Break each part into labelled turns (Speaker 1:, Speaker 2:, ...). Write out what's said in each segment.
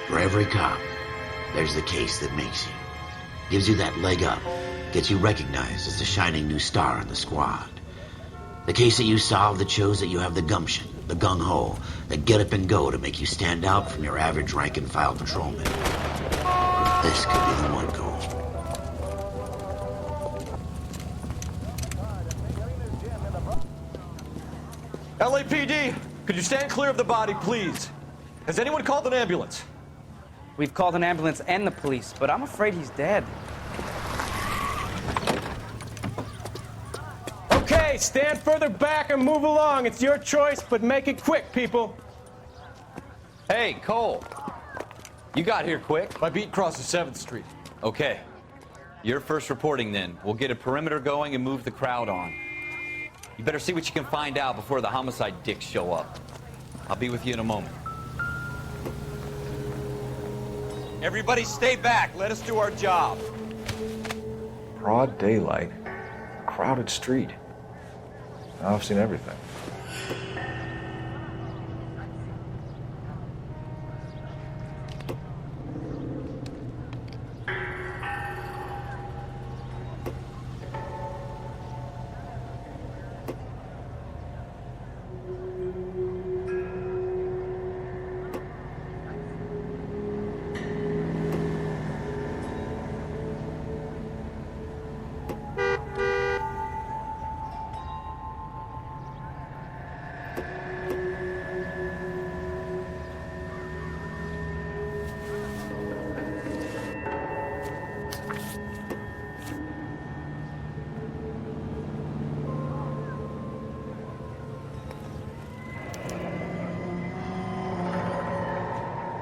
Speaker 1: For every cop, there's the case that makes you. Gives you that leg up, gets you recognized as the shining new star in the squad. The case that you solve that shows that you have the gumption, the gung-ho, the get up and go to make you stand out from your average rank-and-file patrolman. This could be the one, Cole.
Speaker 2: LAPD, could you stand clear of the body, please? Has anyone called an ambulance?
Speaker 3: We've called an ambulance and the police, but I'm afraid he's dead.
Speaker 4: Okay, stand further back and move along. It's your choice, but make it quick, people.
Speaker 5: Hey, Cole. You got here quick.
Speaker 2: My beat crosses 7th Street.
Speaker 5: Okay. You're first reporting then. We'll get a perimeter going and move the crowd on. You better see what you can find out before the homicide dicks show up. I'll be with you in a moment. Everybody stay back. Let us do our job.
Speaker 6: Broad daylight, crowded street. Now I've seen everything.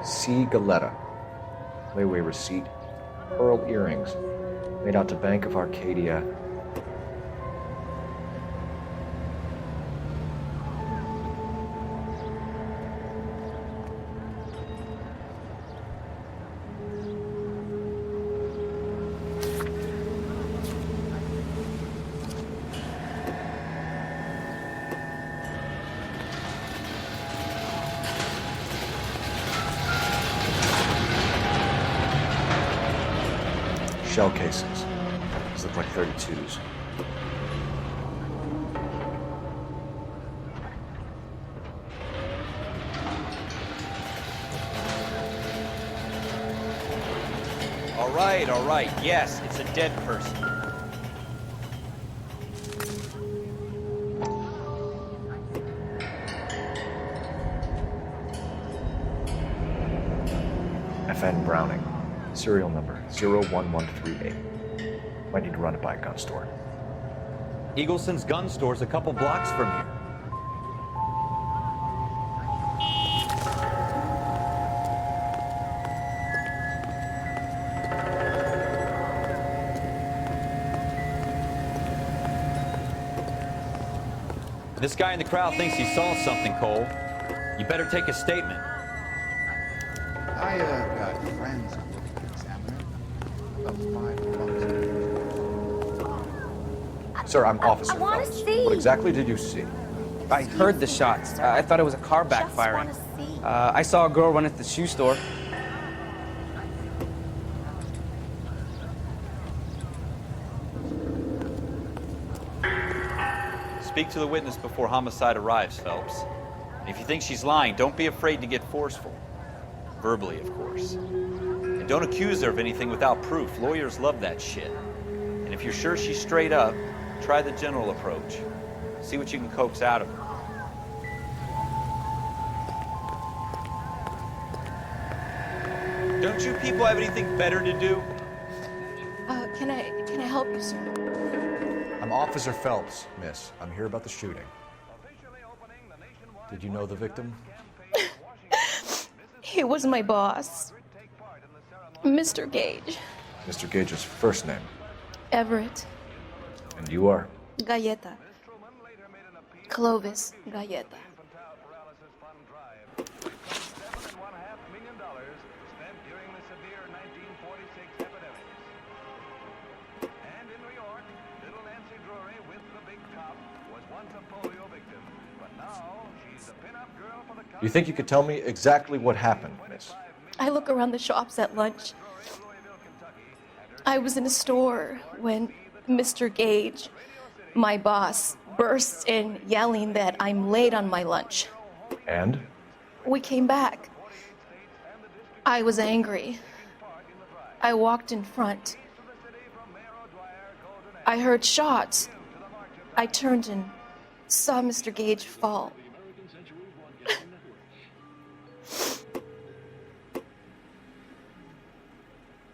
Speaker 6: C. Galetta. Layaway receipt. Pearl earrings. Made out to Bank of Arcadia. Shell casings. These look like 32s.
Speaker 5: All right. Yes, it's a dead person.
Speaker 6: FN Browning. Serial number 01138. Might need to run it by a gun store.
Speaker 5: Eagleson's gun store's a couple blocks from here. This guy in the crowd thinks he saw something, Cole. You better take a statement.
Speaker 7: I got friends who work at the Examiner. About 5 months.
Speaker 6: Sir, I'm Officer
Speaker 8: I wanna
Speaker 6: Phelps.
Speaker 8: see.
Speaker 6: What exactly did you see?
Speaker 3: I heard the shots. I thought it was a car backfiring.
Speaker 8: Just wanna see.
Speaker 3: I saw a girl run into the shoe store.
Speaker 5: Speak to the witness before homicide arrives, Phelps. And if you think she's lying, don't be afraid to get forceful. Verbally, of course. And don't accuse her of anything without proof. Lawyers love that shit. And if you're sure she's straight up, try the general approach. See what you can coax out of her. Don't you people have anything better to do?
Speaker 8: Can I help you, sir?
Speaker 6: I'm Officer Phelps, miss. I'm here about the shooting. Did you know the victim?
Speaker 8: He was my boss, Mr. Gage.
Speaker 6: Mr. Gage's first name.
Speaker 8: Everett.
Speaker 6: And you are?
Speaker 8: Galleta. Clovis Galleta.
Speaker 6: You think you could tell me exactly what happened, miss?
Speaker 8: I look around the shops at lunch. I was in a store when Mr. Gage, my boss, bursts in yelling that I'm late on my lunch.
Speaker 6: And?
Speaker 8: We came back. I was angry. I walked in front. I heard shots. I turned and saw Mr. Gage fall.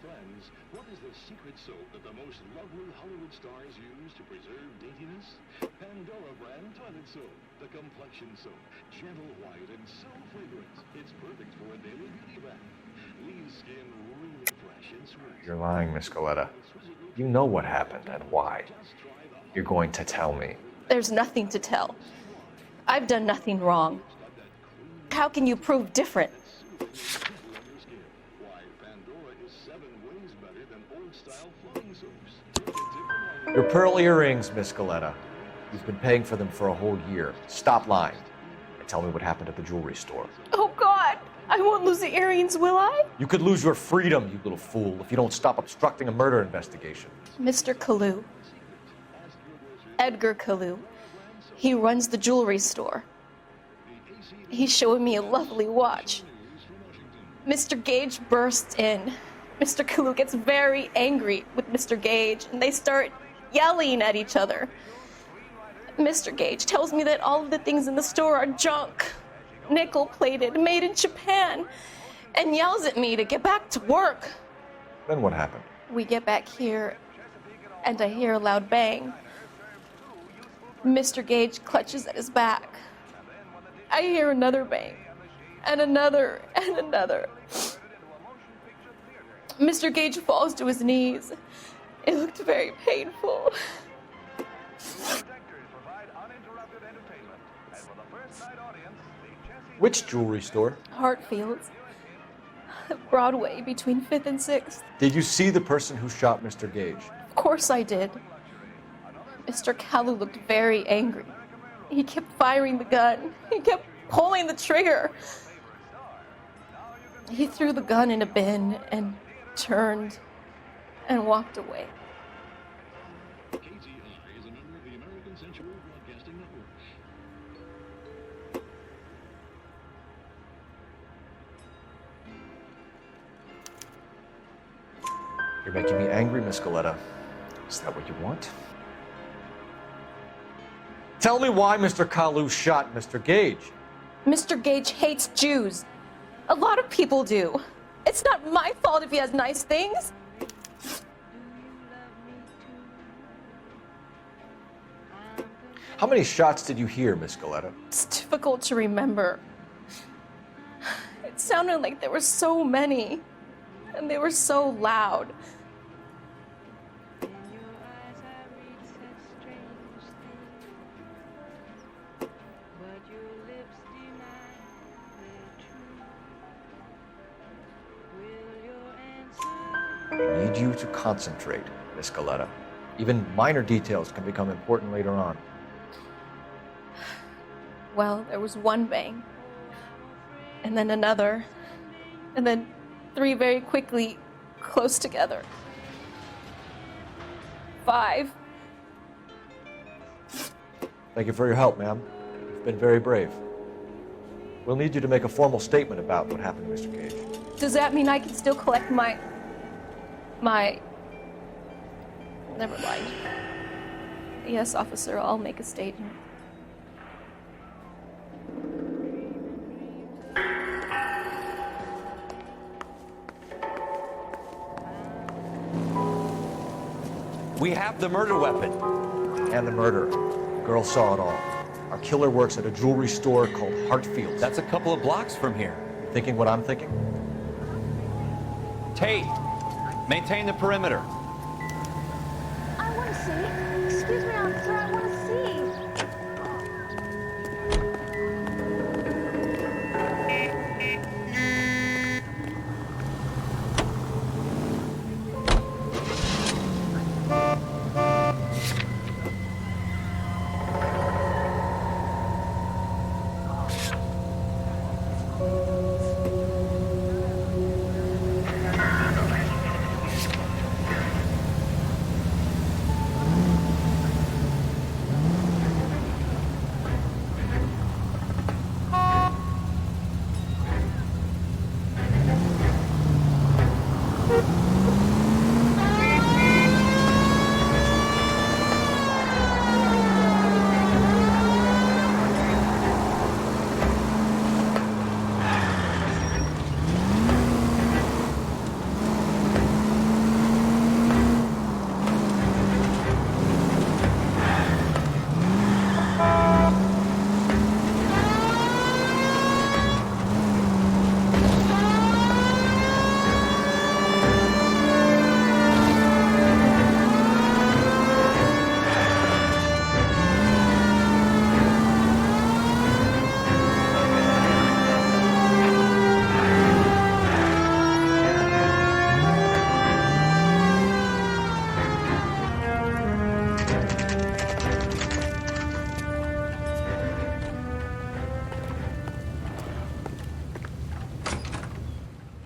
Speaker 9: Friends, what is the secret soap that the most lovely Hollywood stars use to preserve daintiness? Pandora brand toilet soap, the complexion soap. Gentle white and so fragrant. It's perfect for a daily beauty bath. Leaves skin really fresh and sweet.
Speaker 6: You're lying, Miss Coletta. You know what happened and why. You're going to tell me.
Speaker 8: There's nothing to tell. I've done nothing wrong. How can you prove different?
Speaker 6: Your pearl earrings, Miss Coletta. You've been paying for them for a whole year. Stop lying and tell me what happened at the jewelry store.
Speaker 8: Oh, God! I won't lose the earrings, will I?
Speaker 6: You could lose your freedom, you little fool, if you don't stop obstructing a murder investigation.
Speaker 8: Mr. Kalu. Edgar Kalu. He runs the jewelry store. He's showing me a lovely watch. Mr. Gage bursts in. Mr. Kalu gets very angry with Mr. Gage, and they start yelling at each other. Mr. Gage tells me that all of the things in the store are junk, nickel-plated, made in Japan, and yells at me to get back to work.
Speaker 6: Then what happened?
Speaker 8: We get back here, and I hear a loud bang. Mr. Gage clutches at his back. I hear another bang, and another, and another. Mr. Gage falls to his knees. It looked very painful.
Speaker 6: Which jewelry store?
Speaker 8: Hartfield's. Broadway, between 5th and 6th.
Speaker 6: Did you see the person who shot Mr. Gage?
Speaker 8: Of course I did. Mr. Kalu looked very angry. He kept firing the gun. He kept pulling the trigger. He threw the gun in a bin and turned and walked away.
Speaker 9: KTI is a member of the American Century Broadcasting Network.
Speaker 6: You're making me angry, Miss Coletta. Is that what you want? Tell me why Mr. Kalu shot Mr. Gage.
Speaker 8: Mr. Gage hates Jews. A lot of people do. It's not my fault if he has nice things.
Speaker 6: How many shots did you hear, Miss Coletta?
Speaker 8: It's difficult to remember. It sounded like there were so many, and they were so loud.
Speaker 6: I need you to concentrate, Miss Coletta. Even minor details can become important later on.
Speaker 8: Well, there was one bang, and then another, and then 3 very quickly, close together. 5.
Speaker 6: Thank you for your help, ma'am. You've been very brave. We'll need you to make a formal statement about what happened to Mr. Gage.
Speaker 8: Does that mean I can still collect my... Never mind. Yes, officer, I'll make a statement.
Speaker 2: We have the murder weapon.
Speaker 6: And the murder. The girl saw it all. Our killer works at a jewelry store called Hartfield's.
Speaker 2: That's a couple of blocks from here.
Speaker 6: Thinking what I'm thinking?
Speaker 2: Tate, maintain the perimeter.
Speaker 10: I want to see. Excuse me, officer, I want to see.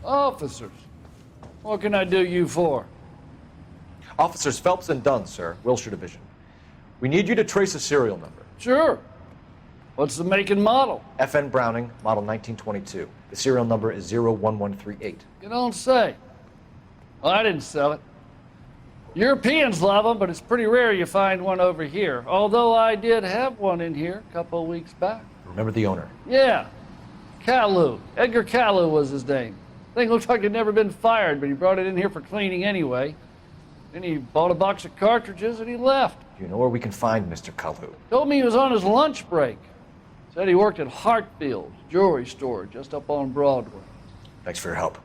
Speaker 11: Officers, what can I do you for?
Speaker 6: Officers Phelps and Dunn, sir, Wilshire Division. We need you to trace a serial number.
Speaker 11: Sure. What's the make and model?
Speaker 6: FN Browning, model 1922. The serial number is 01138.
Speaker 11: You don't say. Well, I didn't sell it. Europeans love them, but it's pretty rare you find one over here. Although I did have one in here a couple of weeks back.
Speaker 6: Remember the owner?
Speaker 11: Yeah. Kalu. Edgar Kalu was his name. Thing looked like it'd never been fired, but he brought it in here for cleaning anyway. Then he bought a box of cartridges and he left.
Speaker 6: Do you know where we can find Mr. Kalu?
Speaker 11: Told me he was on his lunch break. Said he worked at Hartfield's jewelry store just up on Broadway.
Speaker 6: Thanks for your help.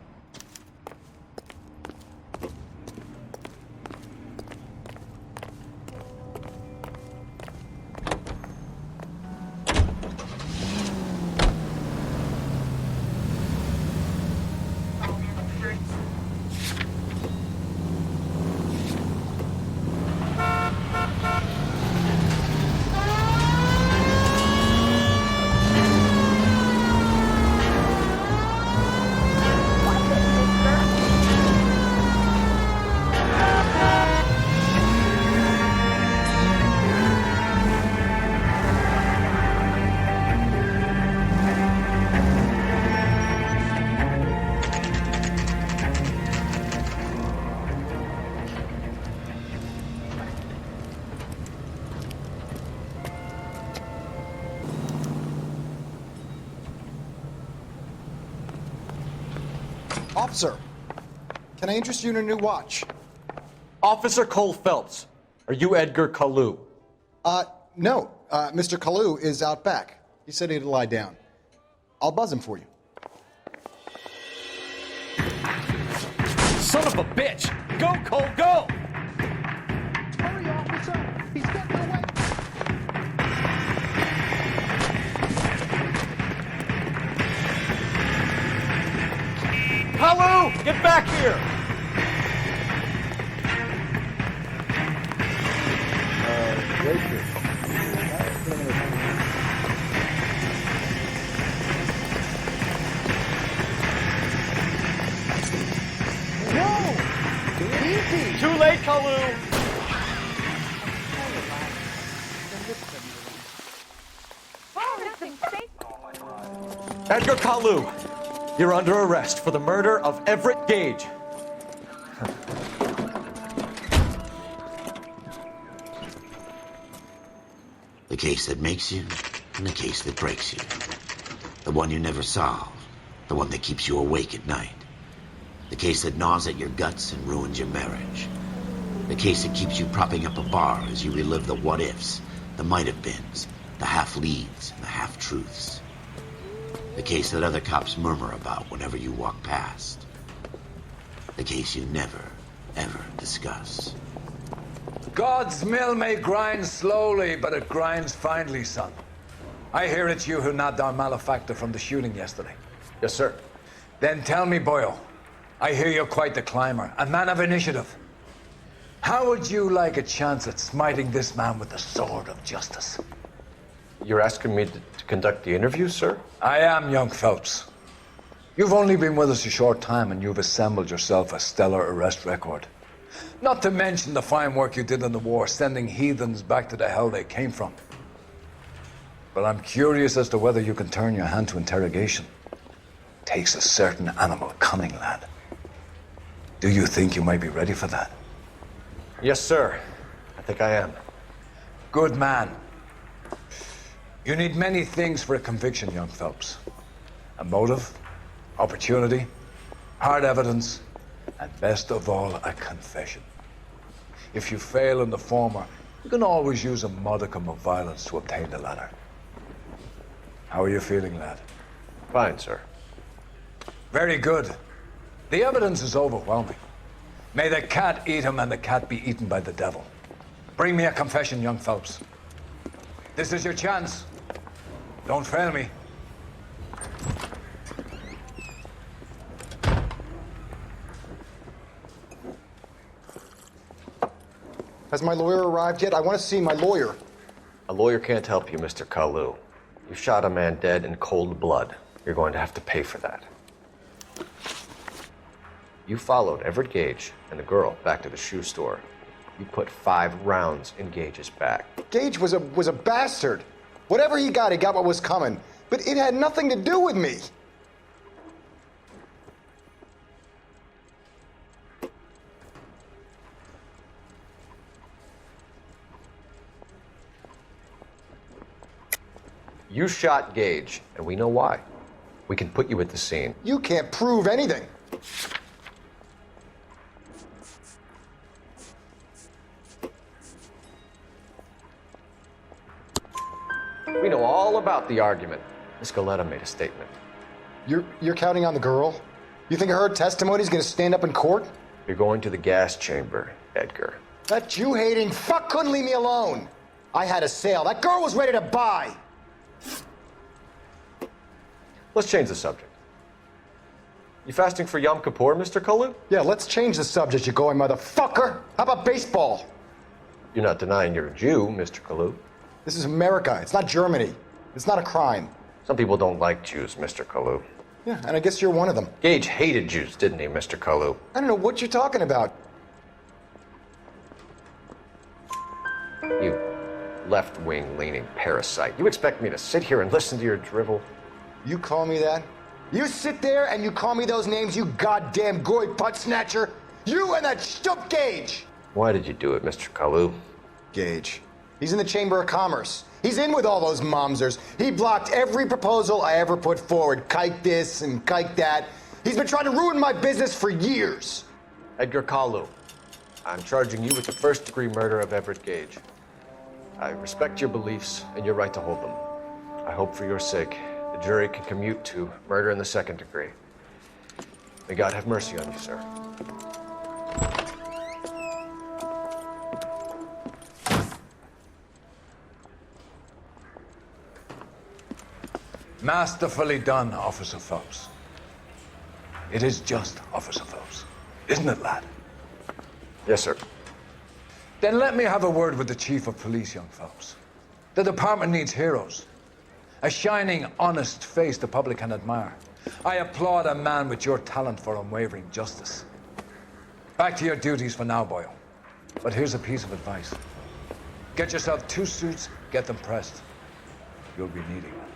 Speaker 12: Officer, can I interest you in a new watch?
Speaker 6: Officer Cole Phelps, are you Edgar Kalu?
Speaker 12: No. Mr. Kalu is out back. He said he'd lie down. I'll buzz him for you.
Speaker 2: Son of a bitch! Go, Cole, go!
Speaker 12: Hurry, officer! He's getting away!
Speaker 2: Kalu, get back here! Too late, Kalu!
Speaker 6: Edgar Kalu, you're under arrest for the murder of Everett Gage.
Speaker 1: The case that makes you, and the case that breaks you. The one you never solve, the one that keeps you awake at night. The case that gnaws at your guts and ruins your marriage. The case that keeps you propping up a bar as you relive the what-ifs, the might-have-beens, the half-leads, and the half-truths. The case that other cops murmur about whenever you walk past. The case you never, ever discuss.
Speaker 13: God's mill may grind slowly, but it grinds finely, son. I hear it's you who nabbed our malefactor from the shooting yesterday.
Speaker 6: Yes, sir.
Speaker 13: Then tell me, Boyle, I hear you're quite the climber, a man of initiative. How would you like a chance at smiting this man with the sword of justice?
Speaker 6: You're asking me to conduct the interview, sir?
Speaker 13: I am, young Phelps. You've only been with us a short time and you've assembled yourself a stellar arrest record. Not to mention the fine work you did in the war, sending heathens back to the hell they came from. But I'm curious as to whether you can turn your hand to interrogation. Takes a certain animal cunning, lad. Do you think you might be ready for that?
Speaker 6: Yes, sir. I think I am.
Speaker 13: Good man. You need many things for a conviction, young Phelps. A motive, opportunity, hard evidence, and best of all, a confession. If you fail in the former, you can always use a modicum of violence to obtain the latter. How are you feeling, lad?
Speaker 6: Fine, sir.
Speaker 13: Very good. The evidence is overwhelming. May the cat eat him and the cat be eaten by the devil. Bring me a confession, young Phelps. This is your chance. Don't fail me.
Speaker 12: Has my lawyer arrived yet? I want to see my lawyer.
Speaker 6: A lawyer can't help you, Mr. Kalu. You shot a man dead in cold blood. You're going to have to pay for that. You followed Everett Gage and the girl back to the shoe store. You put 5 rounds in Gage's back.
Speaker 12: Gage was a bastard. Whatever he got what was coming. But it had nothing to do with me.
Speaker 6: You shot Gage, and we know why. We can put you at the scene.
Speaker 12: You can't prove anything.
Speaker 6: We know all about the argument. Miss Galetta made a statement.
Speaker 12: You're counting on the girl? You think her testimony is going to stand up in court?
Speaker 6: You're going to the gas chamber, Edgar.
Speaker 12: That Jew-hating fuck couldn't leave me alone. I had a sale. That girl was ready to buy.
Speaker 6: Let's change the subject. You fasting for Yom Kippur, Mr. Kalu?
Speaker 12: Yeah, let's change the subject, you going motherfucker. How about baseball?
Speaker 6: You're not denying you're a Jew, Mr. Kalu.
Speaker 12: This is America. It's not Germany. It's not a crime.
Speaker 6: Some people don't like Jews, Mr. Kalu.
Speaker 12: Yeah, and I guess you're one of them.
Speaker 6: Gage hated Jews, didn't he, Mr. Kalu?
Speaker 12: I don't know what you're talking about.
Speaker 6: You left-wing leaning parasite. You expect me to sit here and listen to your drivel?
Speaker 12: You call me that? You sit there and you call me those names, you goddamn goy butt snatcher? You and that stup Gage!
Speaker 6: Why did you do it, Mr. Kalu?
Speaker 12: Gage. He's in the Chamber of Commerce. He's in with all those momsers. He blocked every proposal I ever put forward. Kike this and kike that. He's been trying to ruin my business for years.
Speaker 6: Edgar Kalu, I'm charging you with the first-degree murder of Everett Gage. I respect your beliefs and your right to hold them. I hope for your sake the jury can commute to murder in the second degree. May God have mercy on you, sir.
Speaker 13: Masterfully done, Officer Phelps. It is just, Officer Phelps. Isn't it, lad?
Speaker 6: Yes, sir.
Speaker 13: Then let me have a word with the Chief of Police, young Phelps. The department needs heroes. A shining, honest face the public can admire. I applaud a man with your talent for unwavering justice. Back to your duties for now, Boyle. But here's a piece of advice. Get yourself 2 suits, get them pressed. You'll be needing them.